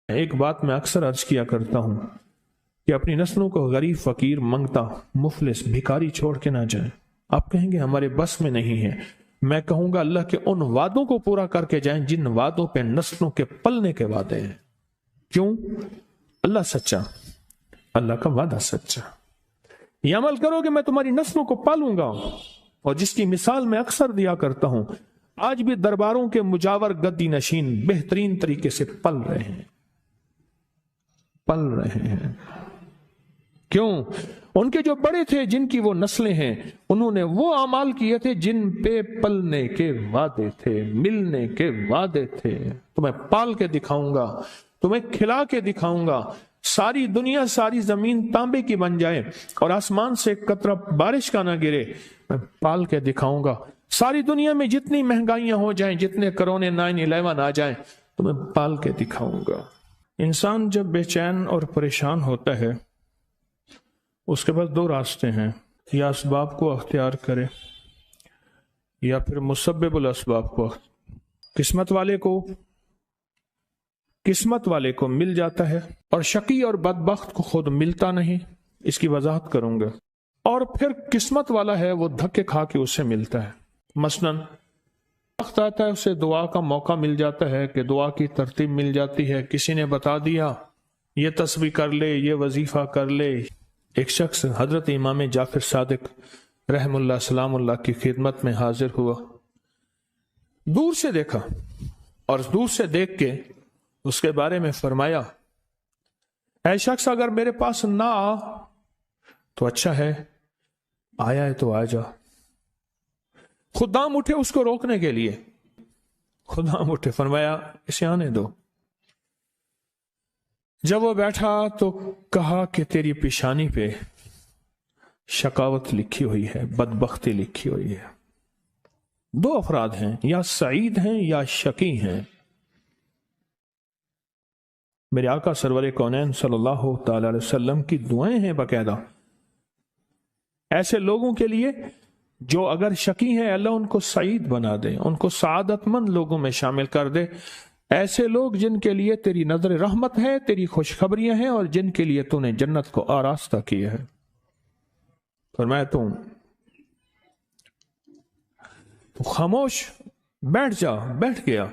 ایک بات میں اکثر عرض کیا کرتا ہوں کہ اپنی نسلوں کو غریب، فقیر، منگتا، مفلس، بھکاری چھوڑ کے نہ جائیں۔ آپ کہیں گے ہمارے بس میں نہیں ہے، میں کہوں گا اللہ کے ان وعدوں کو پورا کر کے جائیں جن وعدوں پہ نسلوں کے پلنے کے وعدے ہیں۔ کیوں؟ اللہ سچا، اللہ کا وعدہ سچا۔ یہ عمل کرو کہ میں تمہاری نسلوں کو پالوں گا، اور جس کی مثال میں اکثر دیا کرتا ہوں، آج بھی درباروں کے مجاور گدی نشین بہترین طریقے سے پل رہے ہیں، پل رہے ہیں۔ کیوں؟ ان کے جو بڑے تھے، جن کی وہ نسلیں ہیں، انہوں نے وہ اعمال کیے تھے جن پہ پلنے کے وعدے تھے، ملنے کے وعدے تھے۔ تمہیں پال کے دکھاؤں گا، تمہیں کھلا کے دکھاؤں گا، ساری دنیا، ساری زمین تانبے کی بن جائے اور آسمان سے ایک قطرہ بارش کا نہ گرے، میں پال کے دکھاؤں گا۔ ساری دنیا میں جتنی مہنگائیاں ہو جائیں، جتنے کرونے 9/11 آ جائیں، تمہیں پال کے دکھاؤں گا۔ انسان جب بے چین اور پریشان ہوتا ہے، اس کے پاس دو راستے ہیں، یا اسباب کو اختیار کرے یا پھر مسبب الاسباب کو۔ قسمت والے کو مل جاتا ہے، اور شقی اور بدبخت کو خود ملتا نہیں۔ اس کی وضاحت کروں گا۔ اور پھر قسمت والا ہے، وہ دھکے کھا کے اسے ملتا ہے۔ مثلاً وقت آتا ہے، اسے دعا کا موقع مل جاتا ہے کہ دعا کی ترتیب مل جاتی ہے، کسی نے بتا دیا یہ تسبیح کر لے، یہ وظیفہ کر لے۔ ایک شخص حضرت امام جعفر صادق رحم اللہ سلام اللہ کی خدمت میں حاضر ہوا، دور سے دیکھا، اور دور سے دیکھ کے اس کے بارے میں فرمایا، اے شخص، اگر میرے پاس نہ آ تو اچھا ہے، آیا ہے تو آ جا۔ خدام اٹھے اس کو روکنے کے لیے، خدام اٹھے، فرمایا اسے آنے دو۔ جب وہ بیٹھا تو کہا کہ تیری پیشانی پہ شقاوت لکھی ہوئی ہے، بدبختی لکھی ہوئی ہے۔ دو افراد ہیں، یا سعید ہیں یا شقی ہیں۔ میرے آقا سرور کونین صلی اللہ تعالی علیہ وسلم کی دعائیں ہیں باقاعدہ ایسے لوگوں کے لیے جو اگر شقی ہیں، اللہ ان کو سعید بنا دے، ان کو سعادت مند لوگوں میں شامل کر دے۔ ایسے لوگ جن کے لیے تیری نظر رحمت ہے، تیری خوشخبریاں ہیں، اور جن کے لیے تو نے جنت کو آراستہ کیا ہے۔ فرمایا تو خاموش بیٹھ جا، بیٹھ گیا،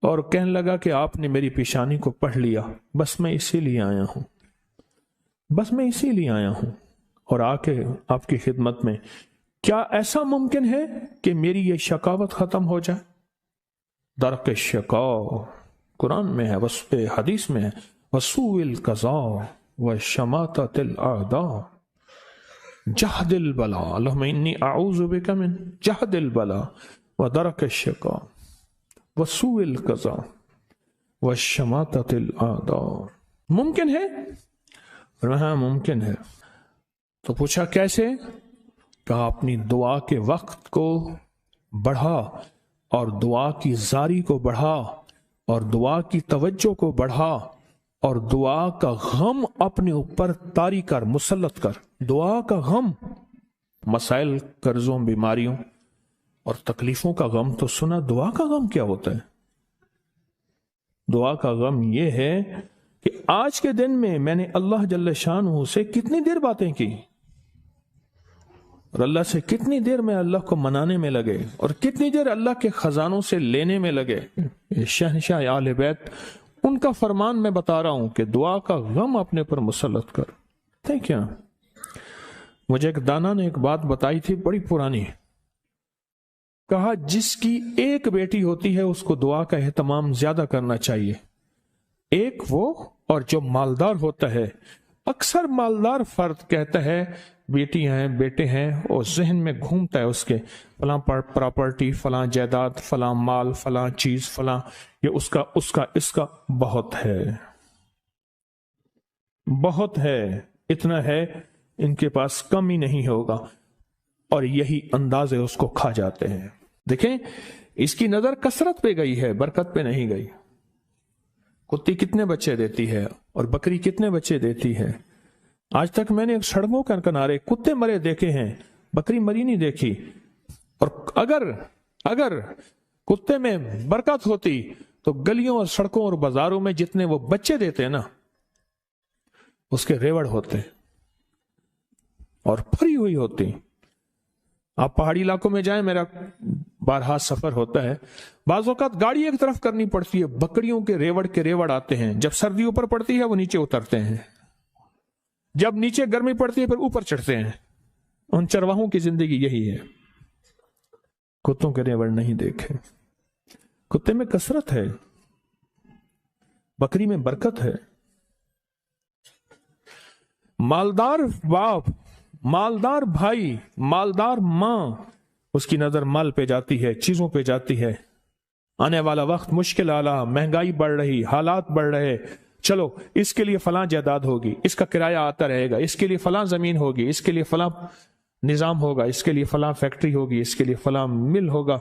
اور کہنے لگا کہ آپ نے میری پیشانی کو پڑھ لیا، بس میں اسی لیے آیا ہوں، بس میں اسی لیے آیا ہوں، اور آ کے آپ کی خدمت میں۔ کیا ایسا ممکن ہے کہ میری یہ شقاوت ختم ہو جائے؟ درک شقاء قرآن میں ہے، حدیث میں ہے، وسوء القضاء وشماتۃ الاعداء جہد البلاء، اللہم انی اعوذ بک من جہد البلاء ودرک الشقاء وسوء القضاء وشماتۃ الاعداء۔ ممکن ہے؟ ہاں ممکن ہے۔ تو پوچھا کیسے؟ کہا اپنی دعا کے وقت کو بڑھا، اور دعا کی زاری کو بڑھا، اور دعا کی توجہ کو بڑھا، اور دعا کا غم اپنے اوپر طاری کر، مسلط کر۔ دعا کا غم، مسائل، قرضوں، بیماریوں اور تکلیفوں کا غم تو سنا، دعا کا غم کیا ہوتا ہے؟ دعا کا غم یہ ہے کہ آج کے دن میں نے اللہ جل شانہ سے کتنی دیر باتیں کی، اور اللہ سے کتنی دیر میں اللہ کو منانے میں لگے، اور کتنی دیر اللہ کے خزانوں سے لینے میں لگے۔ شہنشاہ آل بیت، ان کا فرمان میں بتا رہا ہوں کہ دعا کا غم اپنے پر مسلط کر۔ کیا مجھے ایک دانا نے ایک بات بتائی تھی بڑی پرانی، کہا جس کی ایک بیٹی ہوتی ہے اس کو دعا کا اہتمام زیادہ کرنا چاہیے۔ ایک وہ، اور جو مالدار ہوتا ہے، اکثر مالدار فرد کہتا ہے بیٹی ہیں، بیٹے ہیں، اور ذہن میں گھومتا ہے اس کے فلاں پراپرٹی، فلاں جائیداد، فلاں مال، فلاں چیز، فلاں، یہ اس کا بہت ہے، بہت ہے، اتنا ہے، ان کے پاس کم ہی نہیں ہوگا، اور یہی اندازے اس کو کھا جاتے ہیں۔ دیکھیں، اس کی نظر کثرت پہ گئی ہے، برکت پہ نہیں گئی۔ کتی کتنے بچے دیتی ہے اور بکری کتنے بچے دیتی ہے؟ آج تک میں نے سڑکوں کے کنارے کتے مرے دیکھے ہیں، بکری مری نہیں دیکھی۔ اور اگر کتے میں برکت ہوتی تو گلیوں اور سڑکوں اور بازاروں میں جتنے وہ بچے دیتے ہیں نا، اس کے ریوڑ ہوتے اور پھری ہوئی ہوتی۔ آپ پہاڑی علاقوں میں جائیں، میرا بارہا سفر ہوتا ہے، بعض اوقات گاڑی ایک طرف کرنی پڑتی ہے، بکریوں کے ریوڑ آتے ہیں، جب سردی اوپر پڑتی ہے وہ نیچے اترتے ہیں، جب نیچے گرمی پڑتی ہے پھر اوپر چڑھتے ہیں۔ ان چرواہوں کی زندگی یہی ہے۔ کتوں کے ریوڑ نہیں دیکھے۔ کتے میں کثرت ہے، بکری میں برکت ہے۔ مالدار باپ، مالدار بھائی، مالدار ماں، اس کی نظر مال پہ جاتی ہے، چیزوں پہ جاتی ہے۔ آنے والا وقت مشکل آلا، مہنگائی بڑھ رہی، حالات بڑھ رہے، چلو اس کے لیے فلاں جائیداد ہوگی، اس کا کرایہ آتا رہے گا، اس کے لیے فلاں زمین ہوگی، اس کے لیے فلاں نظام ہوگا، اس کے لیے فلاں فیکٹری ہوگی، اس کے لیے فلاں مل ہوگا۔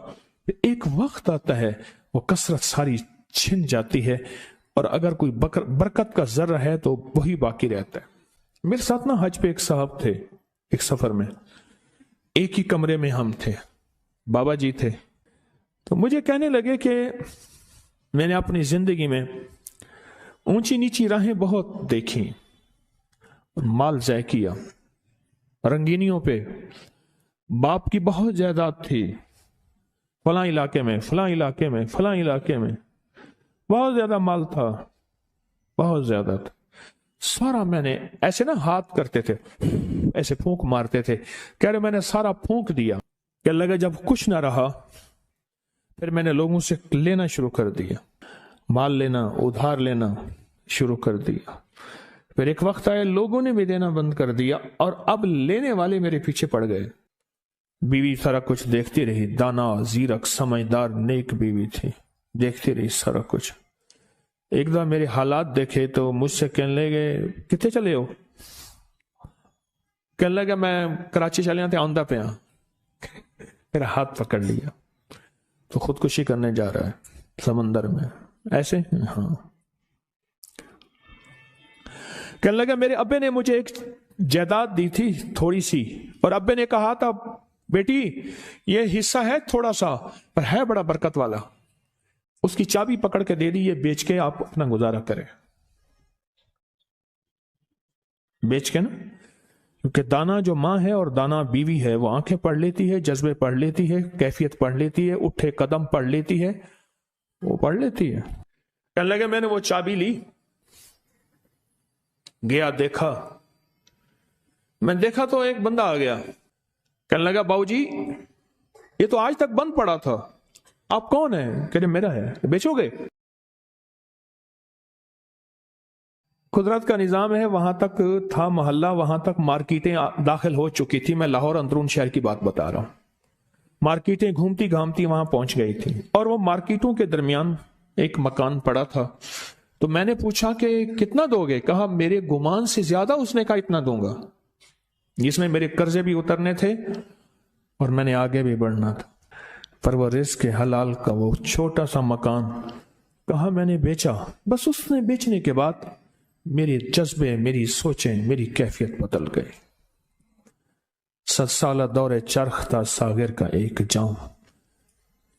ایک وقت آتا ہے وہ کثرت ساری چھن جاتی ہے، اور اگر کوئی برکت کا ذرہ ہے تو وہی باقی رہتا ہے۔ میرے ساتھ نا حج پہ ایک صاحب تھے، ایک سفر میں، ایک ہی کمرے میں ہم تھے، بابا جی تھے۔ تو مجھے کہنے لگے کہ میں نے اپنی زندگی میں اونچی نیچی راہیں بہت دیکھی، مال ضائع کیا، رنگینیوں پہ، باپ کی بہت جائیداد تھی، فلاں علاقے میں، فلاں علاقے میں، فلاں علاقے میں بہت زیادہ مال تھا، بہت زیادہ تھا۔ سارا میں نے ایسے نا ہاتھ کرتے تھے، ایسے پھونک مارتے تھے، کہہ رہے میں نے سارا پھونک دیا، کہ لگا جب کچھ نہ رہا پھر میں نے لوگوں سے لینا شروع کر دیا، مال لینا، ادھار لینا شروع کر دیا۔ پھر ایک وقت آیا لوگوں نے بھی دینا بند کر دیا، اور اب لینے والے میرے پیچھے پڑ گئے۔ بیوی سارا کچھ دیکھتی رہی، دانا، زیرک، سمجھدار، نیک بیوی تھی، دیکھتی رہی سارا کچھ۔ ایک دفعہ میرے حالات دیکھے تو مجھ سے کہنے لگے کتنے چلے ہو؟ کہنے لگا میں کراچی چلے آتے آندہ پہ ہاں۔ میرا ہاتھ پکڑ لیا، تو خودکشی کرنے جا رہا ہے سمندر میں، ایسے؟ ہاں۔ کہنے لگا میرے ابے نے مجھے ایک جائیداد دی تھی تھوڑی سی، اور ابے نے کہا تھا بیٹی یہ حصہ ہے تھوڑا سا پر ہے بڑا برکت والا، اس کی چابی پکڑ کے دے دی، یہ بیچ کے آپ اپنا گزارا کریں۔ بیچ کے نا، کیونکہ دانا جو ماں ہے اور دانا بیوی ہے وہ آنکھیں پڑھ لیتی ہے، جذبے پڑھ لیتی ہے، کیفیت پڑھ لیتی ہے، اٹھے قدم پڑھ لیتی ہے، وہ پڑھ لیتی ہے۔ کہنے لگے میں نے وہ چابی لی، گیا دیکھا، میں دیکھا تو ایک بندہ آ گیا، کہنے لگا باؤ جی یہ تو آج تک بند پڑا تھا، آپ کون ہیں؟ کہ میرا ہے، بیچو گے؟ قدرت کا نظام ہے، وہاں تک تھا محلہ، وہاں تک مارکیٹیں داخل ہو چکی تھی۔ میں لاہور اندرون شہر کی بات بتا رہا ہوں، مارکیٹیں گھومتی گھامتی وہاں پہنچ گئی تھی، اور وہ مارکیٹوں کے درمیان ایک مکان پڑا تھا۔ تو میں نے پوچھا کہ کتنا دو گے؟ کہا میرے گمان سے زیادہ، اس نے کہا اتنا دوں گا، جس میں میرے قرضے بھی اترنے تھے اور میں نے آگے بھی بڑھنا تھا۔ پر وہ رزق حلال کا وہ چھوٹا سا مکان کہا میں نے بیچا، بس اس نے بیچنے کے بعد میرے جذبے، میری سوچیں، میری کیفیت بدل گئی۔ 7 سالہ دور چرخ تھا ساغر کا ایک جام،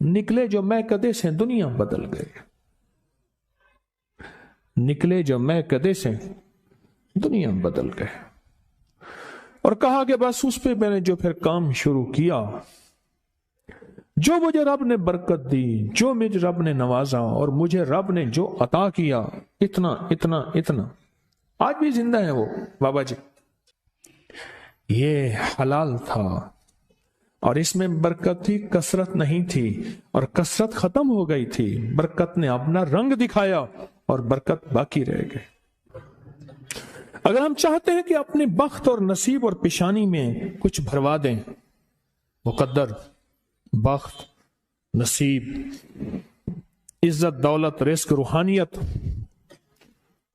نکلے جو میں کدے سے دنیا بدل گئی، نکلے جو میں کدے سے دنیا بدل گئے۔ اور کہا کہ بس اس پہ میں نے جو پھر کام شروع کیا، جو مجھے رب نے برکت دی، جو مجھے رب نے نوازا، اور مجھے رب نے جو عطا کیا، اتنا اتنا اتنا، آج بھی زندہ ہے وہ بابا جی۔ یہ حلال تھا اور اس میں برکت تھی، کثرت نہیں تھی، اور کثرت ختم ہو گئی تھی، برکت نے اپنا رنگ دکھایا اور برکت باقی رہ گئی۔ اگر ہم چاہتے ہیں کہ اپنے بخت اور نصیب اور پیشانی میں کچھ بھروا دیں، مقدر، بخت، نصیب، عزت، دولت، رزق، روحانیت،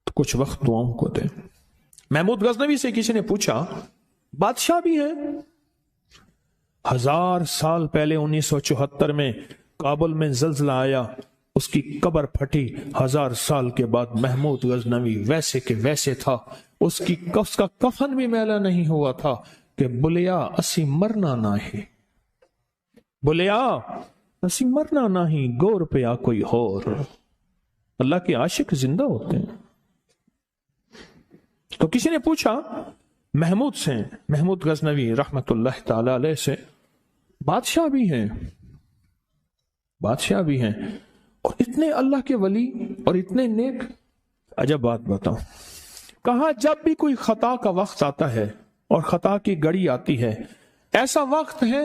تو کچھ وقت دعاؤں کو دیں۔ محمود غزنوی سے کسی نے پوچھا، بادشاہ بھی ہے، 1000 سال پہلے 1974 میں کابل میں زلزلہ آیا، اس کی قبر پھٹی، 1000 سال کے بعد محمود غزنوی ویسے کہ ویسے تھا، اس کا کفن بھی میلا نہیں ہوا تھا کہ بلیا اسی مرنا نہیں، بلیا اسی مرنا نہیں، گور پہ آ کوئی ہور۔ اللہ کے عاشق زندہ ہوتے ہیں۔ تو کسی نے پوچھا محمود سے، محمود غزنوی رحمت اللہ تعالی علیہ سے، بادشاہ بھی ہیں، بادشاہ بھی ہیں اور اتنے اللہ کے ولی اور اتنے نیک، عجب بات بتاؤں، کہا جب بھی کوئی خطا کا وقت آتا ہے اور خطا کی گھڑی آتی ہے، ایسا وقت ہے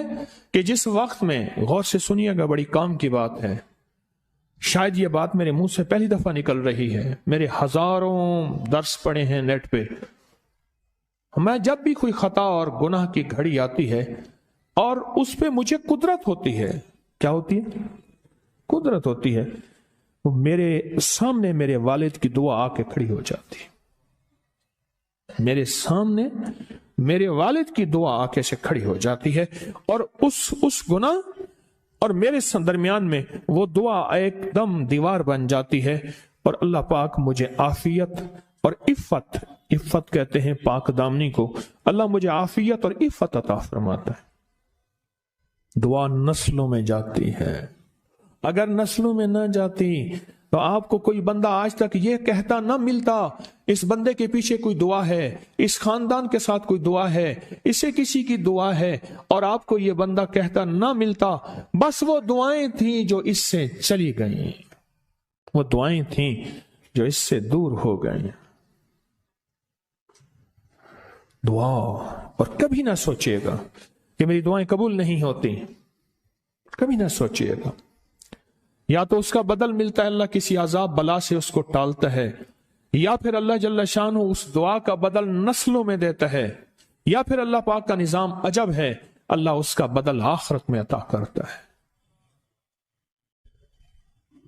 کہ جس وقت میں، غور سے سنیے گا، بڑی کام کی بات ہے، شاید یہ بات میرے منہ سے پہلی دفعہ نکل رہی ہے، میرے ہزاروں درس پڑے ہیں نیٹ پہ، میں جب بھی کوئی خطا اور گناہ کی گھڑی آتی ہے اور اس پہ مجھے قدرت ہوتی ہے، کیا ہوتی ہے؟ قدرت ہوتی ہے، میرے سامنے میرے والد کی دعا آ کے کھڑی ہو جاتی ہے، میرے سامنے میرے والد کی دعا آ کے سے کھڑی ہو جاتی ہے، اور اس گناہ اور میرے درمیان میں وہ دعا ایک دم دیوار بن جاتی ہے، اور اللہ پاک مجھے عافیت اور عفت کہتے ہیں پاک دامنی کو، اللہ مجھے عافیت اور عفت عطا فرماتا ہے۔ دعا نسلوں میں جاتی ہے، اگر نسلوں میں نہ جاتی تو آپ کو کوئی بندہ آج تک یہ کہتا نہ ملتا اس بندے کے پیچھے کوئی دعا ہے، اس خاندان کے ساتھ کوئی دعا ہے، اسے کسی کی دعا ہے، اور آپ کو یہ بندہ کہتا نہ ملتا بس وہ دعائیں تھیں جو اس سے چلی گئیں، وہ دعائیں تھیں جو اس سے دور ہو گئیں۔ دعا، اور کبھی نہ سوچئے گا کہ میری دعائیں قبول نہیں ہوتی، کبھی نہ سوچئے گا، یا تو اس کا بدل ملتا ہے، اللہ کسی عذاب بلا سے اس کو ٹالتا ہے، یا پھر اللہ جل شانہ اس دعا کا بدل نسلوں میں دیتا ہے، یا پھر اللہ پاک کا نظام عجب ہے، اللہ اس کا بدل آخرت میں عطا کرتا ہے،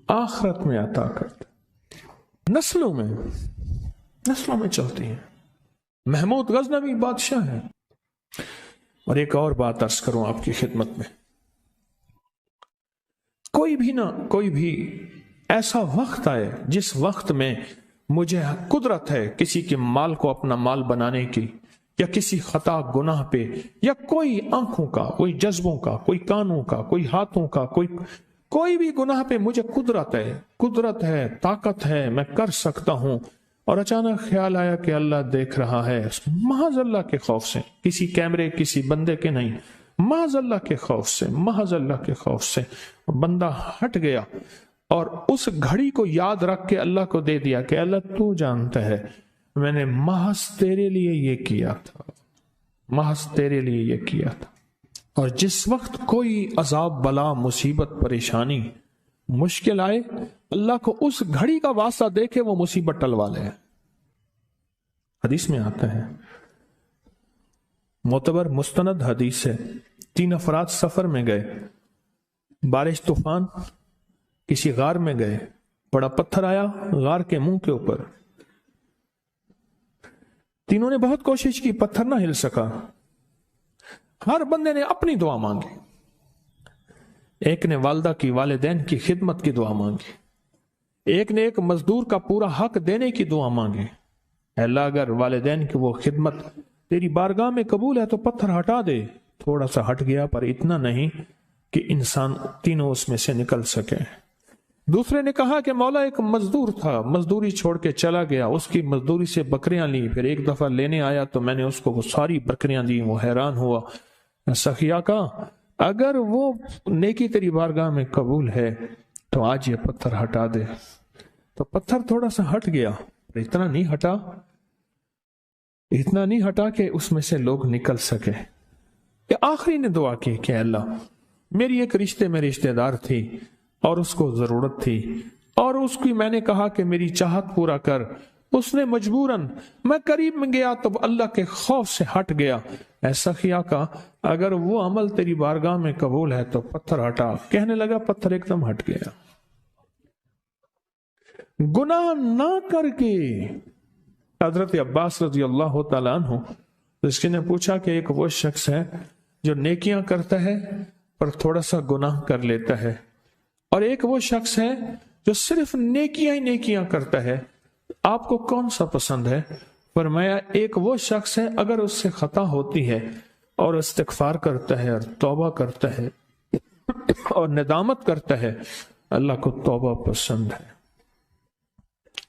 آخرت میں عطا کرتا ہے، نسلوں میں چلتی ہیں۔ محمود غزنوی بادشاہ ہیں۔ اور ایک اور بات عرض کروں آپ کی خدمت میں، کوئی بھی ایسا وقت آئے جس وقت میں مجھے قدرت ہے کسی کے مال کو اپنا مال بنانے کی، یا کسی خطا گناہ پہ، یا کوئی آنکھوں کا، کوئی جذبوں کا، کوئی کانوں کا، کوئی ہاتھوں کا، کوئی بھی گناہ پہ مجھے قدرت ہے، طاقت ہے، میں کر سکتا ہوں، اور اچانک خیال آیا کہ اللہ دیکھ رہا ہے، محض اللہ کے خوف سے، کسی کیمرے کسی بندے کے نہیں، محض اللہ کے خوف سے بندہ ہٹ گیا، اور اس گھڑی کو یاد رکھ کے اللہ کو دے دیا کہ اللہ تو جانتا ہے میں نے محض تیرے لیے یہ کیا تھا، اور جس وقت کوئی عذاب بلا مصیبت پریشانی مشکل آئے، اللہ کو اس گھڑی کا واسطہ دے کے وہ مصیبت ٹلوا لے۔ حدیث میں آتا ہے، معتبر مستند حدیث ہے، 3 افراد سفر میں گئے، بارش طوفان، کسی غار میں گئے، بڑا پتھر آیا غار کے منہ کے اوپر، تینوں نے بہت کوشش کی، پتھر نہ ہل سکا، ہر بندے نے اپنی دعا مانگی، ایک نے والدہ کی، والدین کی خدمت کی دعا مانگی، ایک نے ایک مزدور کا پورا حق دینے کی دعا مانگی، اے اللہ اگر والدین کی وہ خدمت تیری بارگاہ میں قبول ہے تو پتھر ہٹا دے، تھوڑا سا ہٹ گیا پر اتنا نہیں کہ انسان تینوں اس میں سے نکل سکے۔ دوسرے نے کہا کہ مولا ایک مزدور تھا، مزدوری چھوڑ کے چلا گیا، اس کی مزدوری سے بکریاں لی، پھر ایک دفعہ لینے آیا تو میں نے اس کو وہ ساری بکریاں دی، وہ حیران ہوا، سخیا کا اگر وہ نیکی تیری بارگاہ میں قبول ہے تو آج یہ پتھر ہٹا دے، تو پتھر تھوڑا سا ہٹ گیا، اتنا نہیں ہٹا کہ اس میں سے لوگ نکل سکے۔ آخری نے دعا کی کہ اللہ میری ایک رشتے میں رشتہ دار تھی اور اس کو ضرورت تھی، اور اس کی میں نے کہا کہ میری چاہت پورا کر، اس نے مجبوراً، میں قریب میں گیا تو اللہ کے خوف سے ہٹ گیا، ایسا کیا کا اگر وہ عمل تیری بارگاہ میں قبول ہے تو پتھر ہٹا، کہنے لگا پتھر ایک دم ہٹ گیا۔ گناہ نہ کر کے حضرت عباس رضی اللہ تعالیٰ عنہ اس نے پوچھا کہ ایک وہ شخص ہے جو نیکیاں کرتا ہے پر تھوڑا سا گناہ کر لیتا ہے، اور ایک وہ شخص ہے جو صرف نیکیاں ہی نیکیاں کرتا ہے، آپ کو کون سا پسند ہے؟ فرمایا ایک وہ شخص ہے اگر اس سے خطا ہوتی ہے اور استغفار کرتا ہے اور توبہ کرتا ہے اور ندامت کرتا ہے، اللہ کو توبہ پسند ہے۔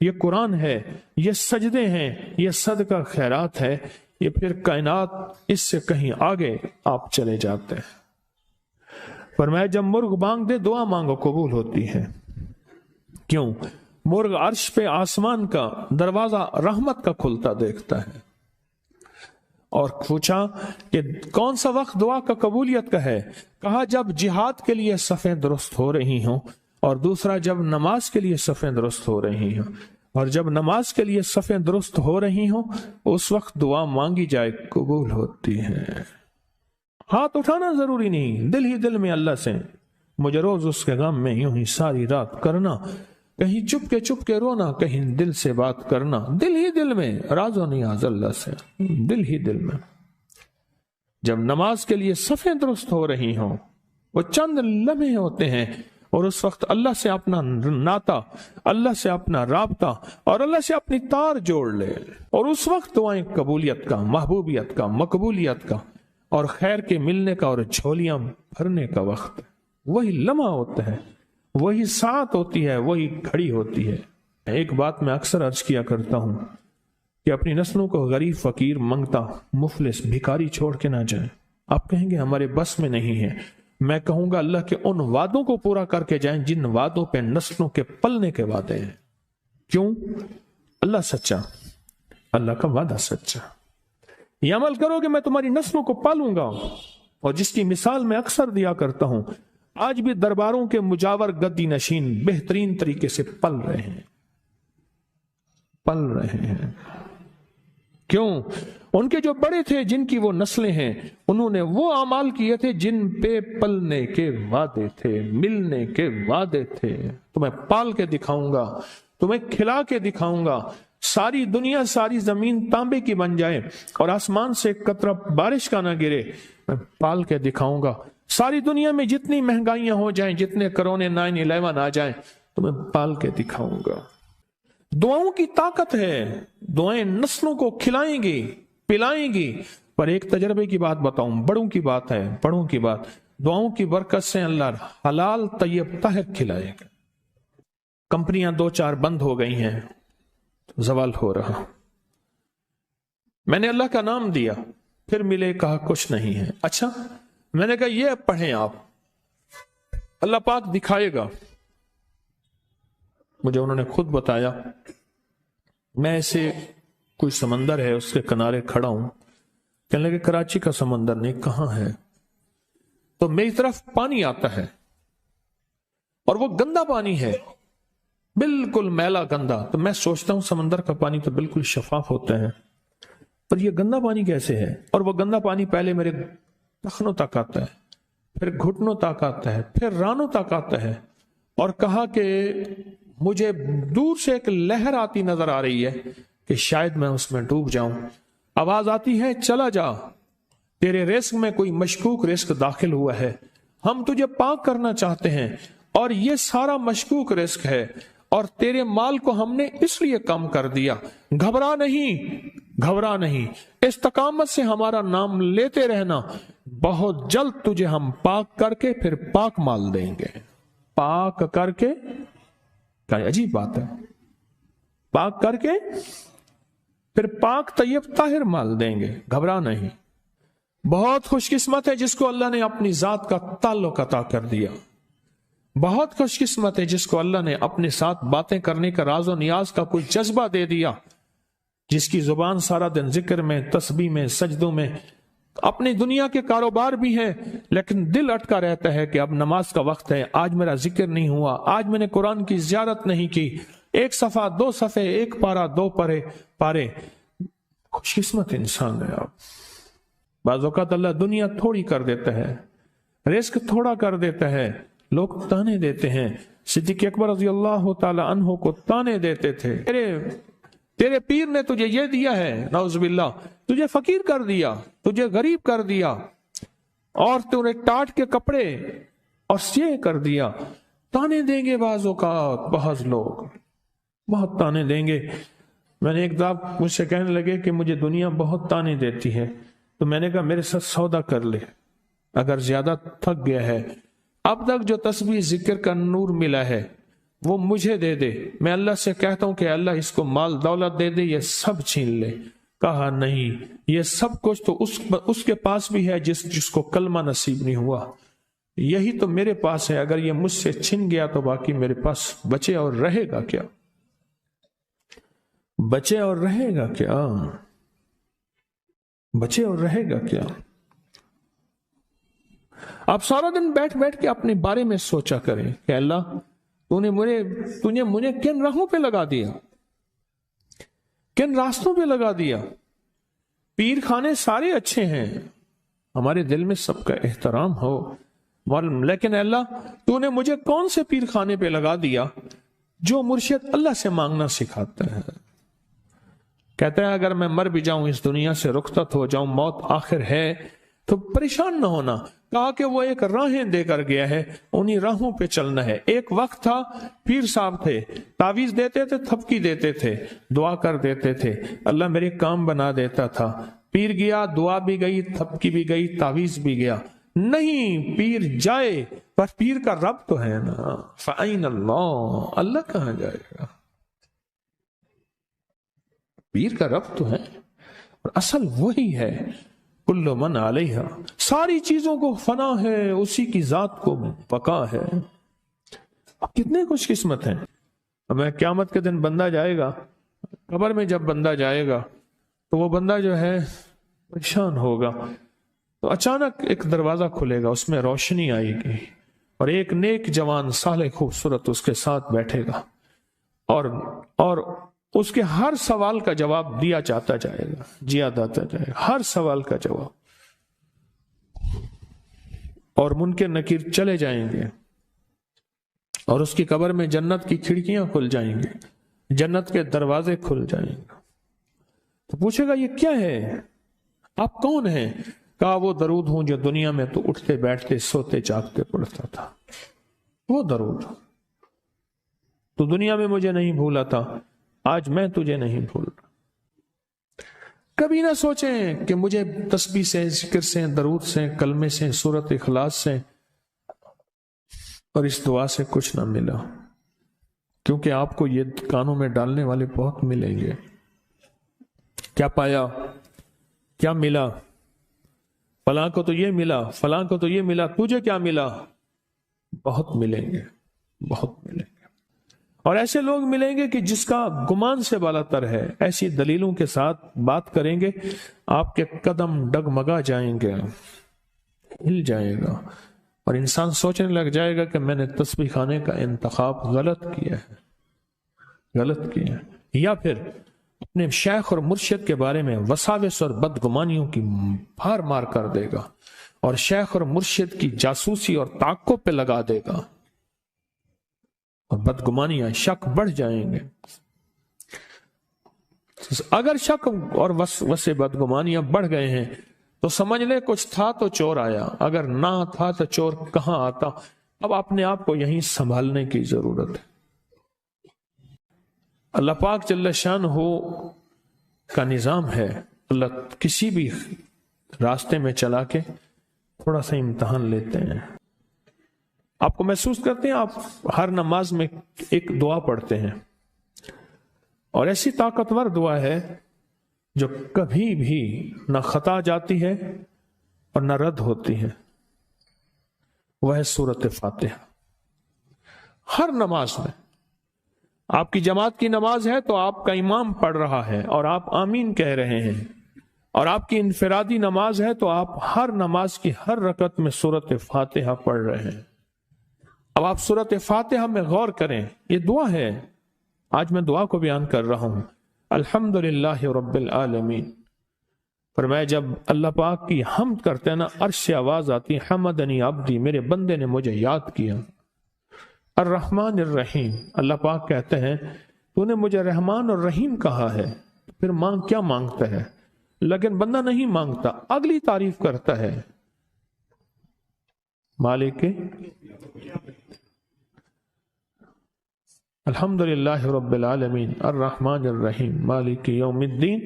یہ قرآن ہے، یہ سجدے ہیں، یہ صدقہ خیرات ہے، یہ پھر کائنات اس سے کہیں آگے آپ چلے جاتے ہیں۔ فرمایا جب مرغ بانگ دے دعا مانگو قبول ہوتی ہے۔ کیوں؟ مرغ عرش پہ آسمان کا دروازہ رحمت کا کھلتا دیکھتا ہے۔ اور پوچھا کہ کون سا وقت دعا کا قبولیت کا ہے؟ کہا جب جہاد کے لیے صفیں درست ہو رہی ہوں، اور دوسرا جب نماز کے لیے صفیں درست ہو رہی ہوں، اور جب نماز کے لیے صفیں درست ہو رہی ہوں اس وقت دعا مانگی جائے قبول ہوتی ہے۔ ہاتھ اٹھانا ضروری نہیں، دل ہی دل میں اللہ سے مجھے روز اس کے غم میں یوں ہی ساری رات کرنا، کہیں چپ کے رونا، کہیں دل سے بات کرنا، دل ہی دل میں راز و نیاز اللہ سے، دل ہی دل میں۔ جب نماز کے لیے صفیں درست ہو رہی ہوں، وہ چند لمحے ہوتے ہیں، اور اس وقت اللہ سے اپنا ناتا، اللہ سے اپنا رابطہ اور اللہ سے اپنی تار جوڑ لے، اور اس وقت دعائیں قبولیت کا، محبوبیت کا، مقبولیت کا اور خیر کے ملنے کا اور جھولیاں بھرنے کا وقت، وہی لمحہ ہوتا ہے، وہی ساعت ہوتی ہے، وہی گھڑی ہوتی ہے۔ ایک بات میں اکثر عرض کیا کرتا ہوں کہ اپنی نسلوں کو غریب، فقیر، منگتا، مفلس، بھکاری چھوڑ کے نہ جائیں۔ آپ کہیں گے ہمارے بس میں نہیں ہے، میں کہوں گا اللہ کے ان وعدوں کو پورا کر کے جائیں جن وعدوں پہ نسلوں کے پلنے کے وعدے ہیں۔ کیوں؟ اللہ سچا، اللہ کا وعدہ سچا۔ یہ عمل کرو کہ میں تمہاری نسلوں کو پالوں گا، اور جس کی مثال میں اکثر دیا کرتا ہوں، آج بھی درباروں کے مجاور گدی نشین بہترین طریقے سے پل رہے ہیں، پل رہے ہیں۔ کیوں؟ ان کے جو بڑے تھے، جن کی وہ نسلیں ہیں، انہوں نے وہ اعمال کیے تھے جن پہ پلنے کے وعدے تھے، ملنے کے وعدے تھے۔ تمہیں پال کے دکھاؤں گا، تمہیں کھلا کے دکھاؤں گا، ساری دنیا، ساری زمین تانبے کی بن جائے اور آسمان سے ایک قطرہ بارش کا نہ گرے، میں پال کے دکھاؤں گا۔ ساری دنیا میں جتنی مہنگائیاں ہو جائیں، جتنے کرونے 9/11 آ جائیں، تمہیں پال کے دکھاؤں گا۔ دعاؤں کی طاقت ہے، دعائیں نسلوں کو کھلائیں گی، پلائیں گی۔ پر ایک تجربے کی بات بتاؤں، بڑوں کی بات ہے، بڑوں کی بات، دعاؤں کی برکت سے اللہ حلال طیب طاہر کھلائے گا۔ کمپنیاں 2-4 بند ہو گئی ہیں، زوال ہو رہا، میں نے اللہ کا نام دیا، پھر ملے، کہا کچھ نہیں ہے۔ اچھا، میں نے کہا یہ پڑھیں آپ، اللہ پاک دکھائے گا۔ مجھے انہوں نے خود بتایا، میں ایسے کوئی سمندر ہے اس کے کنارے کھڑا ہوں، کہنے لگے کراچی کا سمندر نہیں، کہاں ہے؟ تو میری طرف پانی آتا ہے اور وہ گندا پانی ہے، بالکل میلا گندا۔ تو میں سوچتا ہوں سمندر کا پانی تو بالکل شفاف ہوتا ہے، پر یہ گندا پانی کیسے ہے؟ اور وہ گندا پانی پہلے میرے ٹخنوں تک آتا ہے، پھر گھٹنوں تک آتا ہے، پھر رانوں تک آتا ہے۔ اور کہا کہ مجھے دور سے ایک لہر آتی نظر آ رہی ہے کہ شاید میں اس میں ڈوب جاؤں۔ آواز آتی ہے چلا جا، تیرے رزق میں کوئی مشکوک رزق داخل ہوا ہے، ہم تجھے پاک کرنا چاہتے ہیں، اور یہ سارا مشکوک رزق ہے، اور تیرے مال کو ہم نے اس لیے کم کر دیا۔ گھبرا نہیں، گھبرا نہیں، استقامت سے ہمارا نام لیتے رہنا، بہت جلد تجھے ہم پاک کر کے پھر پاک مال دیں گے۔ پاک کر کے، کیا عجیب بات ہے، پاک کر کے پھر پاک طیب طاہر مال دیں گے، گھبرا نہیں۔ بہت خوش قسمت ہے جس کو اللہ نے اپنی ذات کا تعلق عطا کر دیا، بہت خوش قسمت ہے جس کو اللہ نے اپنے ساتھ باتیں کرنے کا، راز و نیاز کا کوئی جذبہ دے دیا، جس کی زبان سارا دن ذکر میں، تسبیح میں، سجدوں میں، اپنی دنیا کے کاروبار بھی ہے، لیکن دل اٹکا رہتا ہے کہ اب نماز کا وقت ہے، آج میرا ذکر نہیں ہوا، آج میں نے قرآن کی زیارت نہیں کی، 1 صفحہ 2 صفحے، 1 پارہ 2 پارے۔ خوش قسمت انسان ہے آپ۔ بعض اوقات اللہ دنیا تھوڑی کر دیتا ہے، رزق تھوڑا کر دیتا ہے، لوگ تانے دیتے ہیں۔ صدیق اکبر رضی اللہ تعالی عنہ کو تانے دیتے تھے، تیرے پیر نے تجھے یہ دیا ہے، نعوذ باللہ، تجھے فقیر کر دیا، تجھے غریب کر دیا، اور تجھے ٹاٹ کے کپڑے اور یہ کر دیا۔ تانے دیں گے بعض اوقات، بعض لوگ بہت تانے دیں گے۔ میں نے ایک دفعہ مجھ سے کہنے لگے کہ مجھے دنیا بہت تانے دیتی ہے، تو میں نے کہا میرے ساتھ سودا کر لے، اگر زیادہ تھک گیا ہے، اب تک جو تسبیح ذکر کا نور ملا ہے، وہ مجھے دے دے، میں اللہ سے کہتا ہوں کہ اللہ اس کو مال دولت دے دے، یہ سب چھین لے۔ کہا نہیں، یہ سب کچھ تو اس کے پاس بھی ہے جس کو کلمہ نصیب نہیں ہوا، یہی تو میرے پاس ہے، اگر یہ مجھ سے چھن گیا تو باقی میرے پاس بچے اور رہے گا کیا؟ بچے اور رہے گا کیا؟ بچے اور رہے گا کیا؟ آپ سارا دن بیٹھ بیٹھ کے اپنے بارے میں سوچا کریں کہ اللہ تو نے مجھے کن راہوں پہ لگا دیا، کن راستوں پہ لگا دیا۔ پیر خانے سارے اچھے ہیں، ہمارے دل میں سب کا احترام ہو، لیکن اللہ تو نے مجھے کون سے پیر خانے پہ لگا دیا جو مرشد اللہ سے مانگنا سکھاتا ہے؟ کہتا ہے اگر میں مر بھی جاؤں، اس دنیا سے رخصت ہو جاؤں، موت آخر ہے، تو پریشان نہ ہونا۔ کہا کہ وہ ایک راہیں دے کر گیا ہے، انہی راہوں پہ چلنا ہے۔ ایک وقت تھا پیر صاحب تھے، تعویذ دیتے تھے، تھپکی دیتے تھے، دعا کر دیتے تھے، اللہ میرے کام بنا دیتا تھا۔ پیر گیا، دعا بھی گئی، تھپکی بھی گئی، تعویذ بھی گیا۔ نہیں، پیر جائے پر پیر کا رب تو ہے نا، فَأَيْنَ اللَّهُ، اللہ کہاں جائے گا؟ پیر کا رب تو ہے، اور اصل وہی ہے۔ کل من علیہا، ساری چیزوں کو فنا ہے، اسی کی ذات کو بقا ہے۔ اب کتنے خوش قسمت ہیں۔ اب قیامت کے دن بندہ جائے گا قبر میں، جب بندہ جائے گا تو وہ بندہ جو ہے پریشان ہوگا، تو اچانک ایک دروازہ کھلے گا، اس میں روشنی آئے گی، اور ایک نیک جوان صالح خوبصورت اس کے ساتھ بیٹھے گا، اور اس کے ہر سوال کا جواب دیا جاتا جائے گا، جیا جاتا جائے گا، ہر سوال کا جواب۔ اور منکر نکیر چلے جائیں گے، اور اس کی قبر میں جنت کی کھڑکیاں کھل جائیں گے، جنت کے دروازے کھل جائیں گے۔ تو پوچھے گا یہ کیا ہے، آپ کون ہیں؟ کہا وہ درود ہوں جو دنیا میں تو اٹھتے بیٹھتے سوتے جاگتے پڑھتا تھا، وہ درود۔ تو دنیا میں مجھے نہیں بھولا تھا، آج میں تجھے نہیں بھول رہا۔ کبھی نہ سوچیں کہ مجھے تسبیح سے، ذکر سے، درود سے، کلمے سے، سورت اخلاص سے اور اس دعا سے کچھ نہ ملا، کیونکہ آپ کو یہ کانوں میں ڈالنے والے بہت ملیں گے۔ کیا پایا، کیا ملا؟ فلاں کو تو یہ ملا، فلاں کو تو یہ ملا، تجھے کیا ملا؟ بہت ملیں گے، بہت ملیں گے۔ اور ایسے لوگ ملیں گے کہ جس کا گمان سے بالا تر ہے، ایسی دلیلوں کے ساتھ بات کریں گے، آپ کے قدم ڈگمگا جائیں گے، ہل جائے گا، اور انسان سوچنے لگ جائے گا کہ میں نے تسبیح خانے کا انتخاب غلط کیا ہے، غلط کیا ہے۔ یا پھر اپنے شیخ اور مرشد کے بارے میں وساوس اور بدگمانیوں کی بھار مار کر دے گا، اور شیخ اور مرشد کی جاسوسی اور تعقب پہ لگا دے گا، اور بدگمانیاں، شک بڑھ جائیں گے۔ اگر شک اور وسے بدگمانیاں بڑھ گئے ہیں تو سمجھ لے کچھ تھا تو چور آیا، اگر نہ تھا تو چور کہاں آتا۔ اب اپنے آپ کو یہیں سنبھالنے کی ضرورت ہے۔ اللہ پاک جل شانہ کا نظام ہے، اللہ کسی بھی راستے میں چلا کے تھوڑا سا امتحان لیتے ہیں۔ آپ کو محسوس کرتے ہیں، آپ ہر نماز میں ایک دعا پڑھتے ہیں، اور ایسی طاقتور دعا ہے جو کبھی بھی نہ خطا جاتی ہے اور نہ رد ہوتی ہے، وہ ہے سورۃ فاتحہ۔ ہر نماز میں، آپ کی جماعت کی نماز ہے تو آپ کا امام پڑھ رہا ہے اور آپ آمین کہہ رہے ہیں، اور آپ کی انفرادی نماز ہے تو آپ ہر نماز کی ہر رکعت میں سورۃ فاتحہ پڑھ رہے ہیں۔ اب آپ سورۃ فاتحہ میں غور کریں، یہ دعا ہے، آج میں دعا کو بیان کر رہا ہوں۔ الحمدللہ رب العالمین، فرمایا جب اللہ پاک کی حمد کرتے ہیں نا، عرش سے آواز آتی، حمدنی عبدی، میرے بندے نے مجھے یاد کیا۔ الرحمن الرحیم، اللہ پاک کہتے ہیں تو نے مجھے رحمان اور رحیم کہا ہے، پھر مانگ کیا مانگتا ہے؟ لیکن بندہ نہیں مانگتا، اگلی تعریف کرتا ہے، مالک الحمدللہ رب العالمین الرحمن الرحیم مالک یوم الدین۔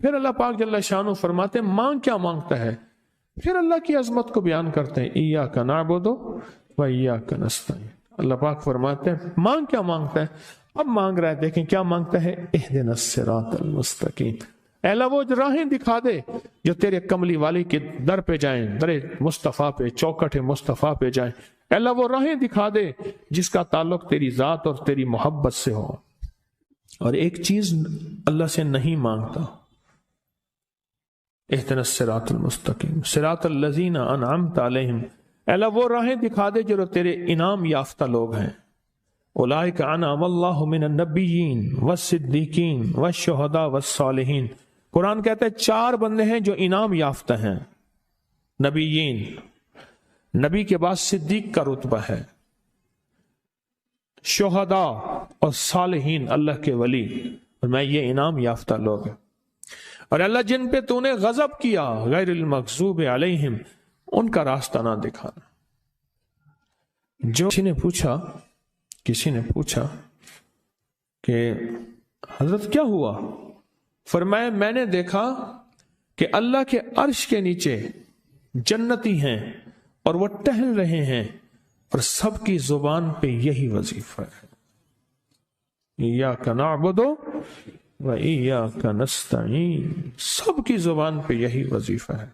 پھر اللہ پاک جل شانہ فرماتے ہیں مانگ کیا مانگتا ہے؟ پھر اللہ کی عظمت کو بیان کرتے ہیں، ایاک نعبد و ایاک نستعین، اللہ پاک فرماتے ہیں مانگ کیا مانگتا ہے؟ اب مانگ رہا ہے، دیکھیں کیا مانگتا ہے، اہدنا الصراط المستقیم، اے اللہ وہ راہیں دکھا دے جو تیرے کملی والی کے در پہ جائیں، در مصطفیٰ پہ، چوکٹ مصطفیٰ پہ جائیں، اے اللہ وہ راہیں دکھا دے جس کا تعلق تیری ذات اور تیری محبت سے ہو۔ اور ایک چیز اللہ سے نہیں مانگتا، اہدنا الصراط المستقیم صراط الذین انعمت علیہم، اے اللہ وہ راہیں دکھا دے جو تیرے انعام یافتہ لوگ ہیں، اولئک انعم اللہ من النبیین والصدیقین والشہداء والصالحین۔ قرآن کہتا ہے 4 بندے ہیں جو انعام یافتہ ہیں، نبیین، نبی کے بعد صدیق کا رتبہ ہے، شہداء اور صالحین اللہ کے ولی، اور میں یہ انعام یافتہ لوگ ہیں۔ اور اللہ جن پہ تو نے غضب کیا غیر المغضوب علیہم، ان کا راستہ نہ دکھانا۔ جو کسی نے پوچھا کہ حضرت کیا ہوا؟ فرمایا میں نے دیکھا کہ اللہ کے عرش کے نیچے جنتی ہیں اور وہ ٹہل رہے ہیں، اور سب کی زبان پہ یہی وظیفہ ہے، ایاک نعبد و ایاک نستعین، سب کی زبان پہ یہی وظیفہ ہے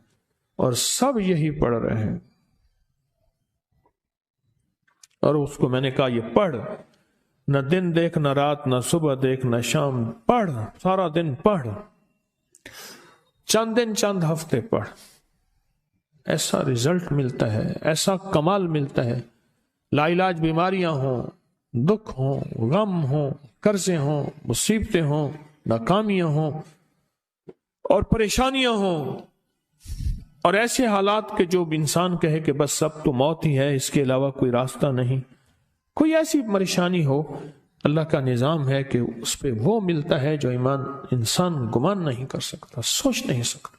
اور سب یہی پڑھ رہے ہیں۔ اور اس کو میں نے کہا یہ پڑھ، نہ دن دیکھ نہ رات نہ صبح دیکھ نہ شام، پڑھ، سارا دن پڑھ، چند دن چند ہفتے پڑھ، ایسا رزلٹ ملتا ہے، ایسا کمال ملتا ہے۔ لا علاج بیماریاں ہوں، دکھ ہوں، غم ہوں، قرضے ہوں، مصیبتیں ہوں، ناکامیاں ہوں اور پریشانیاں ہوں، اور ایسے حالات کہ جو انسان کہے کہ بس سب تو موت ہی ہے، اس کے علاوہ کوئی راستہ نہیں، کوئی ایسی پریشانی ہو، اللہ کا نظام ہے کہ اس پہ وہ ملتا ہے جو انسان گمان نہیں کر سکتا، سوچ نہیں سکتا۔